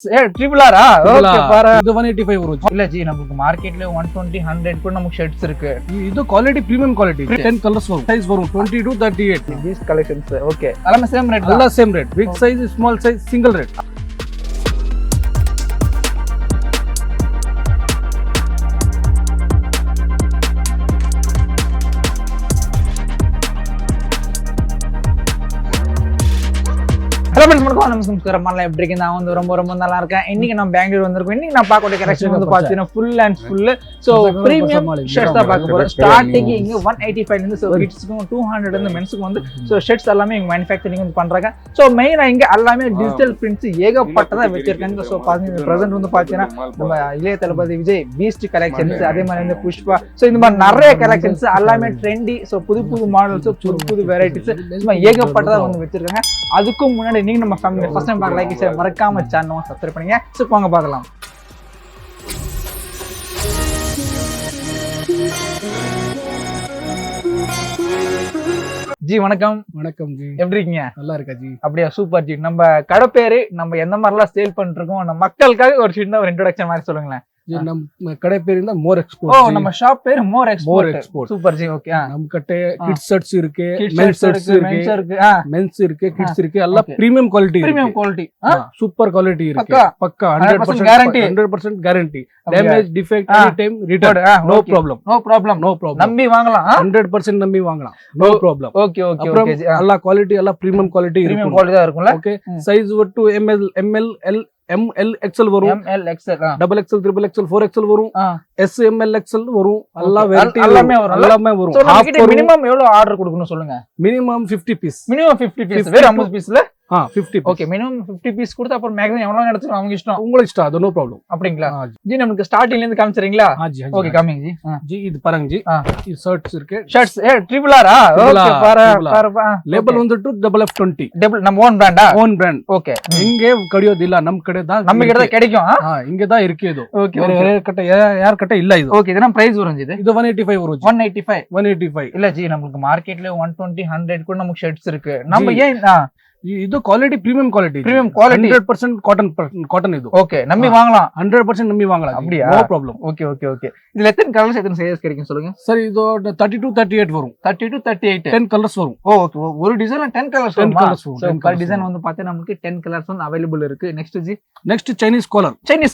triple R okay பாரு இது 185 வரும் இல்ல ஜி நமக்கு மார்க்கெட்ல 120 100 கூட நமக்கு ஷர்ட்ஸ் இருக்கு இது குவாலிட்டி பிரீமியம் குவாலிட்டி 10 கலர்ஸ் வரும் சைஸ் வரும் 20 to 38 these collections ஓகே எல்லாமே சேம் ரேட் எல்லா same rate big size small size single rate hello friends நமஸ்காரம் எப்படி இருக்கு நான் வந்து ரொம்ப நல்லா இருக்கேன் இன்னைக்கு நான் பெங்களூர் வந்திருக்கோம் இன்னைக்கு நான் பார்க்கக்கூடிய கலெக்ஷன் வந்து பாத்தீங்கன்னா full and full so premium shirts தான் பார்க்க போறோம் ஸ்டார்டிங் இங்க 185 ல இருந்து சோ கிட்ஸ்க்கும் 200 இருந்து மென்ஸ்க்கு வந்து சோ ஷர்ட்ஸ் எல்லாமே இங்க manufacturing வந்து பண்றாங்க சோ மெயினா இங்க எல்லாமே டிஜிட்டல் பிரிண்ட்ஸ் ஏகப்பட்டதா வெச்சிருக்காங்க சோ பாத்தீங்கன்னா பிரசன்ட் வந்து பாத்தீங்கன்னா நம்ம இளைய தளபதி விஜய் பீஸ்ட் கலெக்ஷன்ஸ் அதே மாதிரி இந்த புஷ்பா சோ இந்த மாதிரி நிறைய கலெக்ஷன்ஸ் எல்லாமே ட்ரெண்டி சோ புது மாடல்ஸ் புது வெரைட்டிஸ் சும்மா ஏகப்பட்டதா வந்து வெச்சிருக்காங்க அதுக்கும் முன்னாடி நீங்க நம்ம ஃபேமிலி ஃபர்ஸ்ட் டைம் பார்க்க லைக் ஷேர் மறக்காம சேனலை சப்ஸ்கிரைப் பண்ணுங்க சோ வாங்க பார்க்கலாம் ஜி வணக்கம் ஜி எப்படி இருக்கீங்க நல்லா இருக்கா ஜி அப்படியே சூப்பர் ஜி நம்ம கடை பேரு நம்ம எந்த மாதிரிலாம் சேல் பண்ணிட்டு இருக்கோம் நம்ம மக்களுக்காக ஒரு சின்ன ஒரு இன்ட்ரோடக்ஷன் மாதிரி சொல்லுங்களேன் நம்ம கடை பேர் இருந்தா மோர் எக்ஸ்போர்ட் ஓ நம்ம ஷாப் பேர் more export super ji okay நம்ம கிட்ட கிட்ஸ் ஷர்ட்ஸ் இருக்கு மென்ஸ் ஷர்ட்ஸ் இருக்கு மென்ஸ் இருக்கு கிட்ஸ் இருக்கு எல்லாம் பிரீமியம் குவாலிட்டி சூப்பர் குவாலிட்டி இருக்கு பக்கா 100% guarantee 100% guarantee damage defect any time return no problem நம்பி வாங்கலாம் 100% நம்பி வாங்கலாம் நோ ப்ராப்ளம் ஓகே எல்லா குவாலிட்டி எல்லாம் பிரீமியம் குவாலிட்டி தான் இருக்கும்ல okay size to ml L ML XL வரும் ML XL double XL triple XL 4XL வரும் S ML XL வரும் எல்லாமே வரும் சோ நம்ம மினிமம் எவ்வளவு ஆர்டர் கொடுக்கணும் சொல்லுங்க மினிமம் 50 பீஸ் வேற 50 பீஸ்ல 50 ஓகே மினிமம் 50 பீஸ் கொடுத்து அப்புறம் மேக்ஸிமம் எவ்வளவு எடுத்துக்கலாம் அவங்க இஷ்டம் உங்களுக்கு இஷ்டம் அது நோ ப்ராப்ளம் அப்படிங்களா ஜி நமக்கு ஸ்டார்டிங்ல இருந்து காமிச்சறீங்களா ஓகே காமிங்க ஜி ஜி இது பாருங்க ஜி இது ஷர்ட்ஸ் இருக்கு ஷர்ட்ஸ் ட்ரிபிள் ஆர் ஓகே பாரு லேபிள் வந்துட்டு FF20 டபுள் நம்ம ஓன் பிராண்ட் ஓகே இங்கே கடியோது இல்ல நம்ம கடை தான் நம்ம கிட்ட தான் கிடைக்கும் இங்க தான் இருக்கு இது ஓகே வேற கிட்ட யார் கிட்ட இல்ல இது ஓகே இதெல்லாம் பிரைஸ் வரும் இது 185 வரும் 185 இல்ல ஜி நமக்கு மார்க்கெட்ல 120 100 கூட நமக்கு ஷர்ட்ஸ் இருக்கு நம்ம ஏன் இது குவாலிட்டி பிரீமியம் குவாலிட்டி 100% காட்டன் இது ஓகே நம்பி வாங்கலாம் 100% நம்பி வாங்கலாம் அப்படியே நோ ப்ராப்ளம் ஓகே இதுல எத்தனை கலர்ஸ் எத்தனை சைஸ் கிடைக்கும் சொல்லுங்க சார் இது 30 to 38 வரும் 30 to 38 10 கலர்ஸ் வரும் ஓகே ஒரு டிசைன்ல 10 கலர்ஸ் வரும் சோ பர் டிசைன் வந்து பார்த்தா நமக்கு 10 கலர்ஸ் வந்து அவேilable இருக்கு next ji next Chinese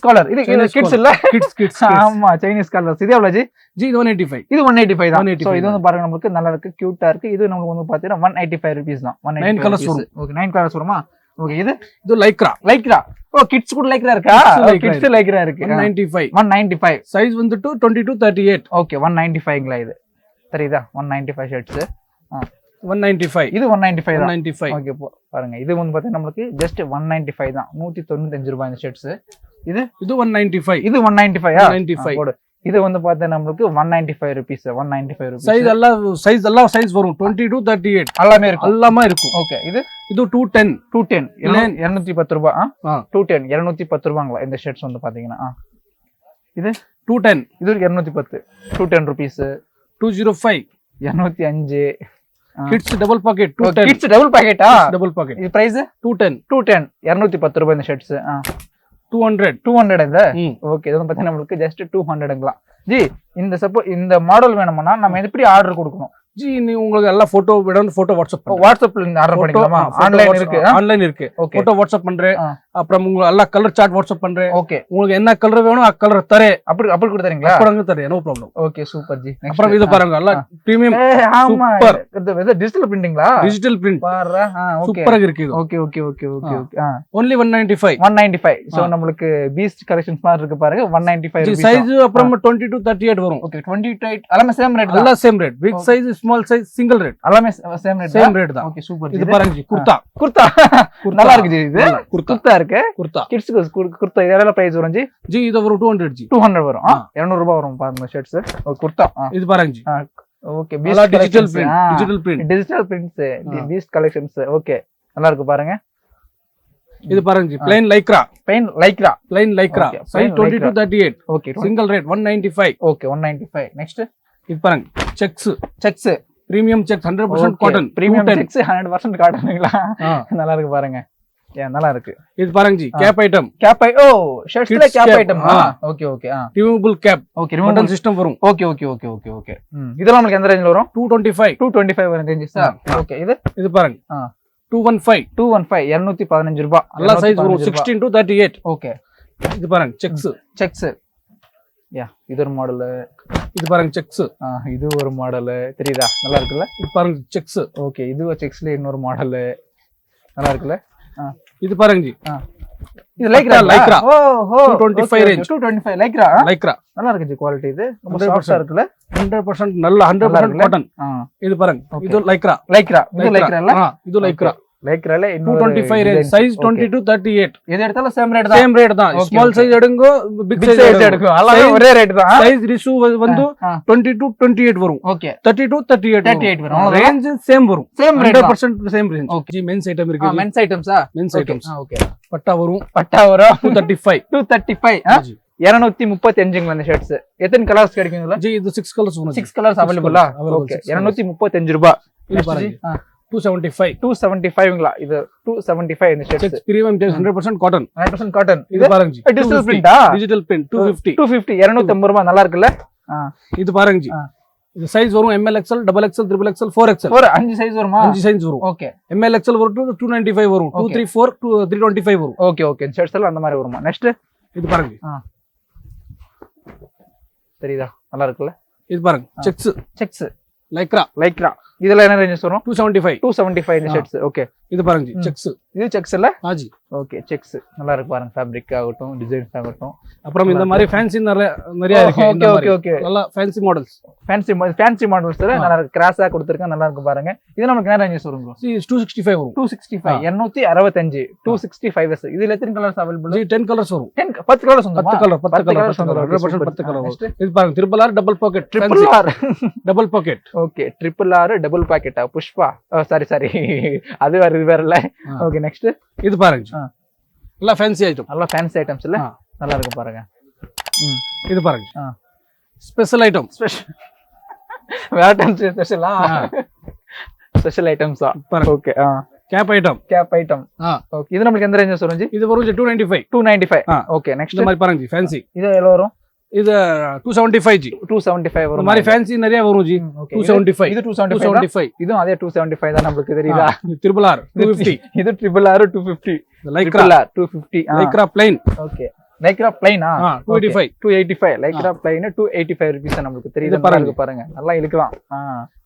collar இது கிட்ஸ் இல்ல கிட்ஸ் ஆமா சைனீஸ் காலர்ஸ் இது எவ்வளவு ஜி இது 185 தான் சோ இது வந்து பாருங்க நமக்கு நல்லா இருக்கு கியூட்டா இருக்கு இது நமக்கு வந்து பார்த்தா 185 ரூபீஸ் தான் 9 கலர்ஸ் வரும் ஓகே 9 கலர்ஸ் வருமா ஓகே இது லைக்ரா ஓ கிட்ஸ் கூட லைக்ரா இருக்கா கிட்ஸ் லைக்ரா இருக்கு 195 சைஸ் வந்துட்டு 20 to 38 ஓகே 195ங்களா இது தெரியுதா 195 ஷர்ட்ஸ் 195 இது 195 ஓகே பாருங்க இது வந்து பார்த்தா நமக்கு ஜஸ்ட் 195 தான் 195 ரூபாய் இந்த ஷர்ட்ஸ் இது 195 இது 195 போடு இது வந்து பார்த்தா நமக்கு 195 ரூபீஸ் சைஸ் சைஸ் வரும் 20 to 38 எல்லாமே இருக்கும் ஓகே இது 210 210 ரூபாய் 210 ரூபாங்களா இந்த ஷர்ட்ஸ் வந்து பாத்தீங்கன்னா இது 210 இது 210 rupees 205 205 kids double packet kids double பாக்கெட்டா இது பிரைஸ் 210 210 ரூபாய் இந்த ஷர்ட்ஸ் 200 இந்த ஓகே இது வந்து பாத்தீங்கன்னா நமக்கு ஜஸ்ட் 200ங்களா ஜி இந்த மாடல் வேணும்னா நம்ம எப்படி ஆர்டர் கொடுக்கணும் ஜி நீ உங்களுக்கு எல்லா போட்டோ வாட்ஸ்அப்ல ஆர்டர் பண்ணிக்கலாமா ஆன்லைன் இருக்கு போட்டோ வாட்ஸ்அப் பண்றேன் அப்புறம் உங்களுக்கு எல்லா கலர் சார்ட் வாட்ஸ்அப் பண்றேன் ஓகே உங்களுக்கு என்ன கலர் வேணும் கலர் தரே அப்படி கூட தரீங்களா அப்படி தரேன் no problem okay super ji அப்புறம் இது பாருங்க எல்லாம் பிரீமியம் சூப்பர் இது டிஜிட்டல் பிரிண்டிங்களா டிஜிட்டல் பிரிண்ட் பாரு சூப்பரா இருக்கு இது ஓகே only 195 சோ நமக்கு பீஸ்ட் கலெக்ஷன்ஸ் மாதிரி இருக்கு பாருங்க 195 சைஸ் அப்புறம் 20 to 38 வரும் ஓகே 28 எல்லாமே சேம் ரேட் எல்லாம் same rate big size small size single rate எல்லாமே சேம் ரேட் தான் ஓகே சூப்பர் இது பாருங்க ஜி குர்தா நல்லா இருக்கு ஜி இது குர்தா இருக்கு கிட்ஸ்க்கு குர்தா இதெல்லாம் பிரைஸ் வரும் ஜி இது ஒரு 200 ஜி 200 வரும் 200 ரூபாய் வரும் பாருங்க ஷர்ட்ஸ் குர்தா இது பாருங்க ஜி okay digital prints Beast collections okay நல்லா இருக்கு பாருங்க இது பாருங்க ஜி plain lycra size 20 to 38 okay single rate 195 okay 195 next இது பாருங்க checks premium checks 100% cotton premium checks 100% காட்டனுங்களா நல்லா இருக்கு பாருங்க நல்லா இருக்கு. இது பாருங்க ஜி கேப் ஐட்டம். கேப் ஓ ஷர்ட்ஸ்ல cap item. Okay okay. Removable cap. Okay removable system வரும். Okay okay okay okay okay. இதெல்லாம் நமக்கு எந்த ரேஞ்சில வரும்? 225 வரும் ரேஞ்சஸ். ஓகே இது பாருங்க 215 215 ரூபாய். எல்லா சைஸ் வரும் 16 to 38. ஓகே. இது பாருங்க செக்ஸ். இது ஒரு மாடல். இது பாருங்க செக்ஸ். இது ஒரு மாடல் தெரியுதா? நல்லா இருக்குல்ல? இது பாருங்க செக்ஸ். ஓகே இது செக்ஸ்ல இன்னொரு மாடல் நல்லா இருக்குல்ல? இது பாருங்க ஜி இது லைக்ரா. ஓ 225 ரேஞ்ச். 225 லைக்ரா. நல்லா இருக்கு ஜி குவாலிட்டி. இது ரொம்ப சாஃப்ட்டா இருக்குல்ல? 100% நல்ல 100% காட்டன். இது பாருங்க இது லைக்ரா. இது லைக்ரா இல்ல? இது லைக்ரா. லைக்ரால 225 range size 20 to 38. எது எடுத்தாலும் சேம் ரேட் தான். ஸ்மால் சைஸ் எடுங்க பிக் சைஸ் எடுங்க எல்லாமே ஒரே ரேட் தான். சைஸ் ரிசு வந்து 20 to 28 வரும். ஓகே 30 to 38 வரும். ரேஞ்ச் சேம் வரும். 100% same range. Okay men's item இருக்கு. மென்ஸ் ஐட்டம்ஸா? Men's items. ஓகே பட்டா வரும் 235 235 அந்த ஷர்ட்ஸ். எத்தனை கலர்ஸ் கிடைக்கும் இதுல? ஜி இது 6 கலர்ஸ் வரும். 6 கலர்ஸ் அவேலபிளா? ஓகே 235 ரூபாய். இது பாருங்க 275ங்களா? இது 275 இந்த ஷர்ட்ஸ். Premium 100% cotton. 100% காட்டன். இது பாருங்க டிஜிட்டல் பிரிண்டா? டிஜிட்டல் பிரிண்ட் 250 250 ரூபாய். நல்லா இருக்குல்ல? இது பாருங்க ஜி இது சைஸ் வரும் ML XL double XL triple XL 4XL. 5 size வருமா? 5 சைஸ் வரும். ஓகே. ML XL வரும் 295 வரும். 234 325 வரும். Okay okay. ஷர்ட்ஸ் எல்லாம் அந்த மாதிரி வருமா? நெக்ஸ்ட் இது பாருங்க தெரியுதா? நல்லா இருக்குல்ல? இது பாருங்க செக்ஸ் லைக்ரா. இதெல்லாம் என்ன ரேஞ்சஸ் வரும்? 275 இந்த ஷர்ட்ஸ். ஓகே இது பாருங்க ஜி செக்ஸ். இது செக்ஸ் இல்ல? ஆஜி. ஓகே செக்ஸ் நல்லா இருக்கு பாருங்க. ஃபேப்ரிக் ஆகட்டும் டிசைன்ஸ் ஆகட்டும். அப்புறம் இந்த மாதிரி ஃபேன்சி நிறைய இருக்கு. இந்த மாதிரி ஓகே நல்ல ஃபேன்சி மாடல்ஸ். ஃபேன்சி மாடல்ஸ் நல்லா இருக்கு. கிராஸா கொடுத்திருக்கேன். நல்லா இருக்கு பாருங்க. இது நமக்கு என்ன ரேஞ்சஸ் வரும் ப்ரோ? 265 வரும். 265 265 265. இதுல எத்தனை கலர்ஸ் அவேலபிள்? 10 கலர்ஸ் வரும். 10 கலர்ஸ் வரும். 10 கலர் 10 கலர் இது பாருங்க triple R double packet. Double packet. Okay triple R double பாக்கெட்டா? புஷ்பா சாரி அது வேற இது வேற இல்ல. ஓகே நெக்ஸ்ட் இது பாருங்க நல்லா ஃபேன்சி ஐட்டம். நல்லா ஃபேன்சி ஐட்டம்ஸ் இல்ல? நல்லா இருக்கு பாருங்க. இது பாருங்க ஸ்பெஷல் ஐட்டம். வேட்டன்ஸ் ஸ்பெஷலா? ஸ்பெஷல் ஐட்டம்ஸா? Okay cap item. ஓகே இது நமக்கு எந்த ரேஞ்சஸ் வரும் ஜி? இது வரும் 295. ஓகே நெக்ஸ்ட் இந்த மாதிரி பாருங்க ஜி ஃபேன்சி. இது எவ்வளவு வரும்? இது 275 ஜி. 275 வரும். இந்த மாதிரி ஃபேன்சி நிறைய வரும் ஜி. 275. இது 275. இதுவும் அதே 275 தான் நமக்கு தெரியுதா? Triple R 250. இது triple R 250. Lycra 250. Lycra plain. Okay lycra பிளைனா? 285. லைக்ரா பிளைன் 285 ரூபீஸ் நமக்கு தெரியுது. பாருங்க நல்லா இழுக்கலாம்.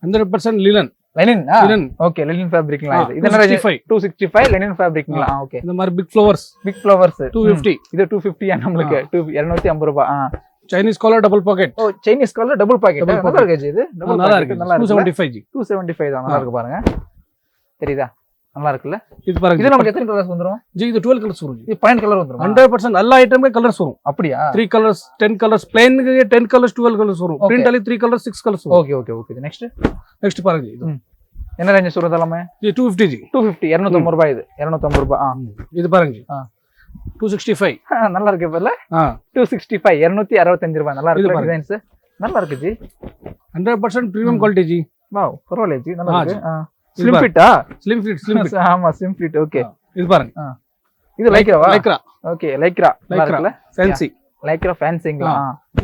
100% லினன். ஓகே லினன் ஃபேப்ரிக்ங்களா? இது என்ன ரேஞ்ச்? 265 லினன் ஃபேப்ரிக்ங்களா? ஓகே இந்த மாதிரி பிக் ஃப்ளவர்ஸ் 250. இது 250 நமக்கு 250 ரூபாய். Chinese collar double pocket. Chinese collar double pocket. நல்லா இருக்கு இது. நல்லா இருக்கு. 275 ஜி. 275 தான். நல்லா இருக்கு பாருங்க. தெரியுதா? நல்லா இருக்குல்ல? இது பாருங்க இது நமக்கு எத்தனை கலர்ஸ் வந்துரும் ஜி? இது 12 கலர்ஸ் வரும். இது 12 கலர் வந்துரும். 100% எல்லா ஐட்டம்ல கலர்ஸ் வரும். அப்படியா? 3 கலர்ஸ் 10 கலர்ஸ் பிளைனுக்கு 10 கலர்ஸ் 12 கலர்ஸ் வரும். பிரிண்ட் அலி 3 கலர்ஸ் 6 கலர்ஸ் வரும். ஓகே நெக்ஸ்ட் பாருங்க இது என்ன ரேஞ்ச் சொல்றது எல்லாமே? இது 250 ஜி. 250 ரூபாய். இது 250 ரூபாய். இது பாருங்க ஜி 265. நல்லா இருக்கு இப்ப இல்ல? 265 265 ரூபாய். நல்லா இருக்கு டிசைன்ஸ். நல்லா இருக்கு ஜி. 100% பிரீமியம் குவாலிட்டி ஜி. வாவ் பரவாயில்லை ஜி. நல்லா இருக்கு. ஸ்லிம் ஃபிட்டா? Slim fit. ஆமா ஸ்லிம் ஃபிட். ஓகே இது பாருங்க. இது லைக்ரா. Okay lycra. நல்லா இருக்குல? ஃபேன்சி லைக்ரா ஃபேன்சிங்களா?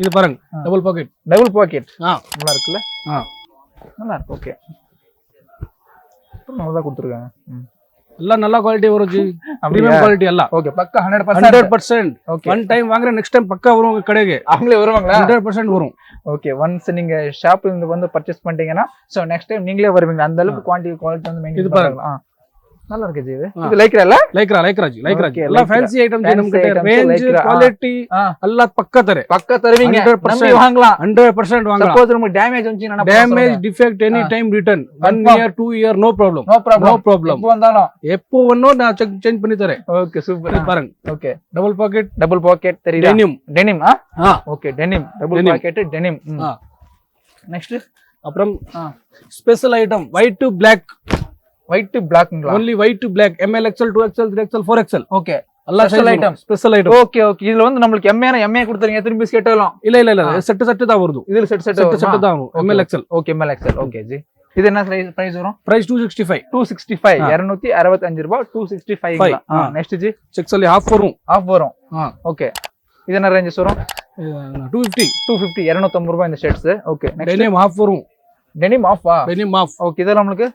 இது பாருங்க டபுள் பாக்கெட். நல்லா இருக்குல? நல்லா இருக்கு. ஓகே நல்லா கொடுத்துருக்காங்க. எல்லாம் நல்ல குவாலிட்டி வரும் ஜி. பிரீமியம் குவாலிட்டி எல்லாம். ஓகே பக்கா 100%. ஓகே ஒன் டைம் வாங்குற நெக்ஸ்ட் டைம் பக்கா வரும் உங்க கடைக்கு. அவங்களே வருவாங்களா? 100% வரும். ஓகே ஒன்ஸ் நீங்க ஷாப்ல இருந்து வந்து பர்ச்சேஸ் பண்ணிட்டீங்கன்னா சோ நெக்ஸ்ட் டைம் நீங்களே வருவீங்க. அந்த அளவுக்கு குவாலிட்டி வந்து மெயின்டைன் பண்ணுவாங்க. நல்லா இருக்கு ஜி. இது லைக்ரா ஜி. எல்லாம் ஃபேன்சி ஐட்டம் ஜி. நமக்கு ரேஞ்ச் குவாலிட்டி எல்லாம் பக்கா தருவீங்க. நம்பி வாங்கலாம். 100% வாங்கலாம். சப்போஸ் நமக்கு டேமேஜ் வந்துச்சுனா damage defect any time return 1 year 2 year no problem. எப்போ வந்தாலும் நான் சேஞ்ச் பண்ணி தரேன். Okay super. பாருங்க. ஓகே டபுள் பாக்கெட் தெரியுதா? Denim. Okay denim double packet denim. Next அப்புறம் special item white to black. white to black only white to black. ML XL 2XL 3XL 4XL. okay alla special item. okay இதுல வந்து நமக்கு MA கொடுத்தீங்க எத்தனை piece கேட்டாலும் இல்ல set தான் வருது. இதுல செட் தான் வரும். ML XL. okay ML XL. okay G இது என்ன பிரைஸ் வரும்? பிரைஸ் 265. 265 265 ரூபாய் 265. நெக்ஸ்ட் ஜி செக்ஸ் ಅಲ್ಲಿ half வரும். ஓகே. இது என்ன ரேஞ்சஸ் வரும்? 250 250 ரூபாய் இந்த shirts. Okay. Next denim half வரும். Denim half denim half. Okay. இதெல்லாம் நமக்கு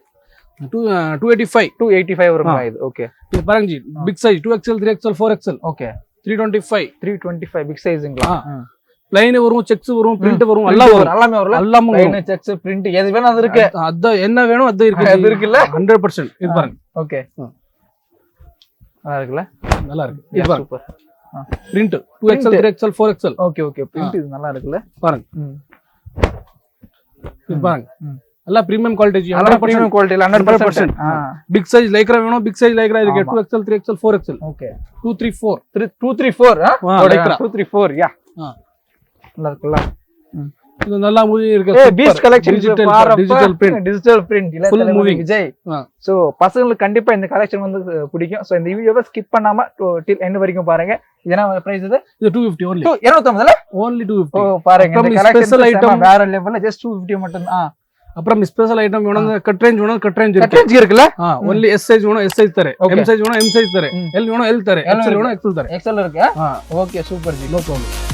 285 வரும் இது. ஓகே. இது பாருங்க ஜி big size 2XL 3XL 4XL. Okay. 325 big சைஸ்ங்களா? ப்ளைன் வரும், செக்ஸ் வரும், பிரிண்ட் வரும், எல்லாமே வரும். எல்லாமே ப்ளைன் செக்ஸ் பிரிண்ட் எது வேணும் அது இருக்கு. அத என்ன வேணும் அது இருக்கு. அது இருக்குல்ல 100%. இது பாருங்க. ஓகே. நல்லா இருக்குல்ல? நல்லா இருக்கு. இது பாருங்க. Super. Print 2XL 3XL 4XL. Okay okay. Print இது நல்லா இருக்குல்ல? பாருங்க. இது பாருங்க. ಎಲ್ಲ ಪ್ರೀಮಿಯಂ ಕ್ವಾಲಿಟಿ ಜಿ. Premium quality 100%. Big size lycra ವೇಣೋ ಬಿಗ್ ಸೈಜ್ ಲೈಕ್ರಾ ಇದಕ್ಕೆ 2XL 3XL 4XL. Okay. 234 lycra 234 ಯಾ. நல்லா இருக்குல்ல? இது நல்லா மூவி இருக்கு. பீஸ்ட் கலெக்ஷன் டிஜிட்டல் பிரிண்ட் இல்ல ஃபுல் மூவிங் விஜய். சோ பசங்களுக்கு கண்டிப்பா இந்த கலெக்ஷன் வந்து பிடிக்கும். சோ இந்த வீடியோவை ஸ்கிப் பண்ணாம டில் எண்ட் வரைக்கும் பாருங்க. இதனா பிரைஸ் இது 250 only. 250 only 250. பாருங்க இந்த கலெக்ஷன் ஐட்டம் வேற லெவல்ல ஜஸ்ட் 250 மட்டும் தான். அப்புறம் ஸ்பெஷல் ஐட்டம் வேணும் கட் ரேஞ்ச் வேணும் கட் ரேஞ்ச் இருக்குல்ல? only S size வேணும் S size தரே, M size வேணும் M size தரே, L வேணும் L தரே, XL வேணும் XL தரே. XL இருக்கு. Okay super ji. No problem.